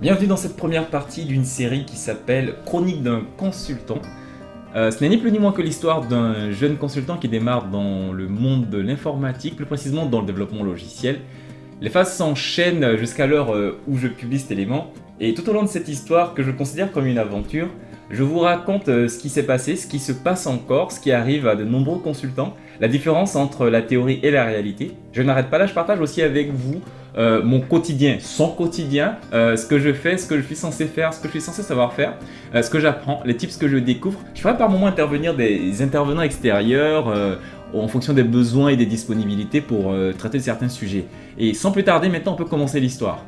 Bienvenue dans cette première partie d'une série qui s'appelle Chronique d'un consultant. Ce n'est ni plus ni moins que l'histoire d'un jeune consultant qui démarre dans le monde de l'informatique, plus précisément dans le développement logiciel. Les phases s'enchaînent jusqu'à l'heure où je publie cet élément, et tout au long de cette histoire que je considère comme une aventure, je vous raconte ce qui s'est passé, ce qui se passe encore, ce qui arrive à de nombreux consultants, la différence entre la théorie et la réalité. Je n'arrête pas là, je partage aussi avec vous mon quotidien, son quotidien, ce que je fais, ce que je suis censé faire, ce que je suis censé savoir faire, ce que j'apprends, les tips que je découvre. Je ferai par moments intervenir des intervenants extérieurs en fonction des besoins et des disponibilités pour traiter de certains sujets. Et sans plus tarder, maintenant on peut commencer l'histoire.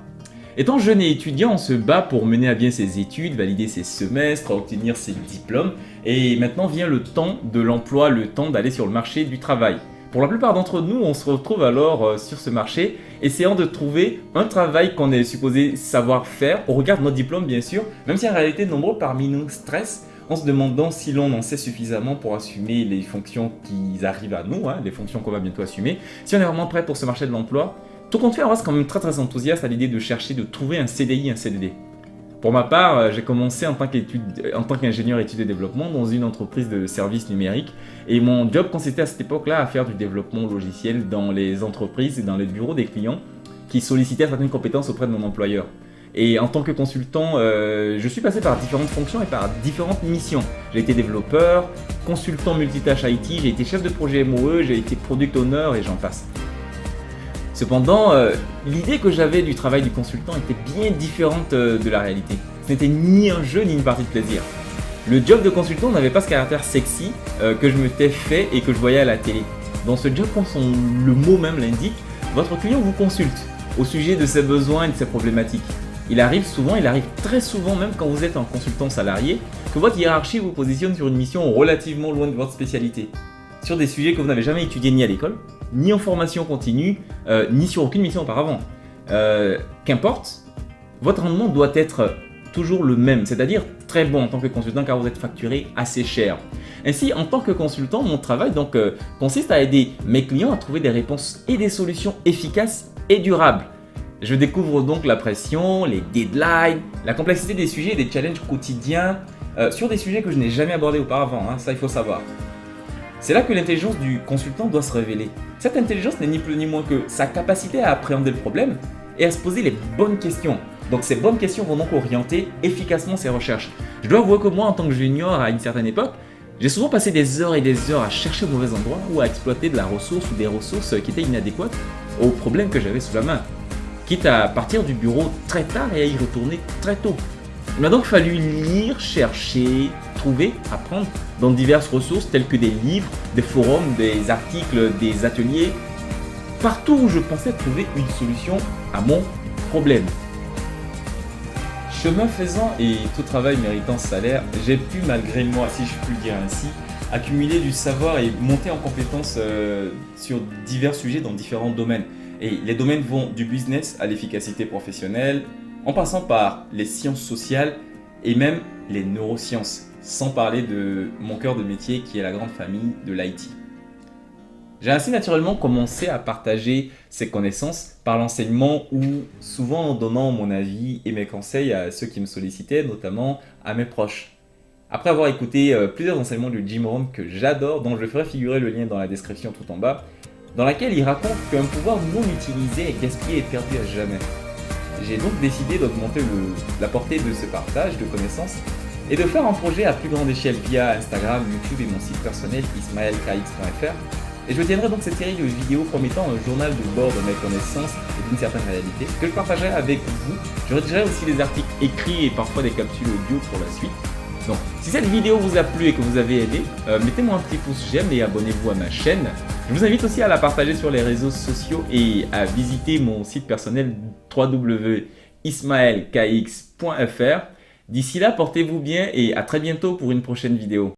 Étant jeune et étudiant, on se bat pour mener à bien ses études, valider ses semestres, obtenir ses diplômes, et maintenant vient le temps de l'emploi, le temps d'aller sur le marché du travail. Pour la plupart d'entre nous, on se retrouve alors sur ce marché, essayant de trouver un travail qu'on est supposé savoir faire, au regard de notre diplôme bien sûr, même si en réalité nombreux parmi nous stressent, en se demandant si l'on en sait suffisamment pour assumer les fonctions qui arrivent à nous, les fonctions qu'on va bientôt assumer, si on est vraiment prêt pour ce marché de l'emploi. Tout compte fait, on reste quand même très enthousiaste à l'idée de chercher de trouver un CDI, un CDD. Pour ma part, j'ai commencé en tant qu'ingénieur études et développement dans une entreprise de services numériques et mon job consistait à cette époque-là à faire du développement logiciel dans les entreprises et dans les bureaux des clients qui sollicitaient certaines compétences auprès de mon employeur. Et en tant que consultant, je suis passé par différentes fonctions et par différentes missions. J'ai été développeur, consultant multitâche IT, j'ai été chef de projet MOE, j'ai été product owner et j'en passe. Cependant, l'idée que j'avais du travail du consultant était bien différente de la réalité. Ce n'était ni un jeu ni une partie de plaisir. Le job de consultant n'avait pas ce caractère sexy que je m'étais fait et que je voyais à la télé. Dans ce job, comme le mot même l'indique, votre client vous consulte au sujet de ses besoins et de ses problématiques. Il arrive très souvent même quand vous êtes un consultant salarié, que votre hiérarchie vous positionne sur une mission relativement loin de votre spécialité. Sur des sujets que vous n'avez jamais étudiés ni à l'école, ni en formation continue, ni sur aucune mission auparavant. Qu'importe, votre rendement doit être toujours le même, c'est-à-dire très bon en tant que consultant car vous êtes facturé assez cher. Ainsi, en tant que consultant, mon travail consiste à aider mes clients à trouver des réponses et des solutions efficaces et durables. Je découvre donc la pression, les deadlines, la complexité des sujets et des challenges quotidiens sur des sujets que je n'ai jamais abordés auparavant, ça il faut savoir. C'est là que l'intelligence du consultant doit se révéler. Cette intelligence n'est ni plus ni moins que sa capacité à appréhender le problème et à se poser les bonnes questions. Donc ces bonnes questions vont donc orienter efficacement ses recherches. Je dois avouer que moi, en tant que junior à une certaine époque, j'ai souvent passé des heures et des heures à chercher au mauvais endroit ou à exploiter de la ressource ou des ressources qui étaient inadéquates aux problèmes que j'avais sous la main. Quitte à partir du bureau très tard et à y retourner très tôt. Il m'a donc fallu lire, chercher, trouver, apprendre dans diverses ressources telles que des livres, des forums, des articles, des ateliers, partout où je pensais trouver une solution à mon problème. Chemin faisant et tout travail méritant salaire, j'ai pu malgré moi, si je puis le dire ainsi, accumuler du savoir et monter en compétences sur divers sujets dans différents domaines. Et les domaines vont du business à l'efficacité professionnelle, en passant par les sciences sociales et même les neurosciences, sans parler de mon cœur de métier qui est la grande famille de l'IT. J'ai ainsi naturellement commencé à partager ces connaissances par l'enseignement ou souvent en donnant mon avis et mes conseils à ceux qui me sollicitaient, notamment à mes proches. Après avoir écouté plusieurs enseignements du Jim Rohn que j'adore, dont je ferai figurer le lien dans la description tout en bas, dans laquelle il raconte qu'un pouvoir non utilisé est gaspillé et perdu à jamais. J'ai donc décidé d'augmenter la portée de ce partage de connaissances et de faire un projet à plus grande échelle via Instagram, YouTube et mon site personnel ismaelkx.fr. Et je tiendrai donc cette série de vidéos comme étant un journal de bord de mes connaissances et d'une certaine réalité que je partagerai avec vous. Je rédigerai aussi des articles écrits et parfois des capsules audio pour la suite. Donc, si cette vidéo vous a plu et que vous avez aimé, mettez-moi un petit pouce j'aime et abonnez-vous à ma chaîne. Je vous invite aussi à la partager sur les réseaux sociaux et à visiter mon site personnel www.ismaelkx.fr. D'ici là, portez-vous bien et à très bientôt pour une prochaine vidéo.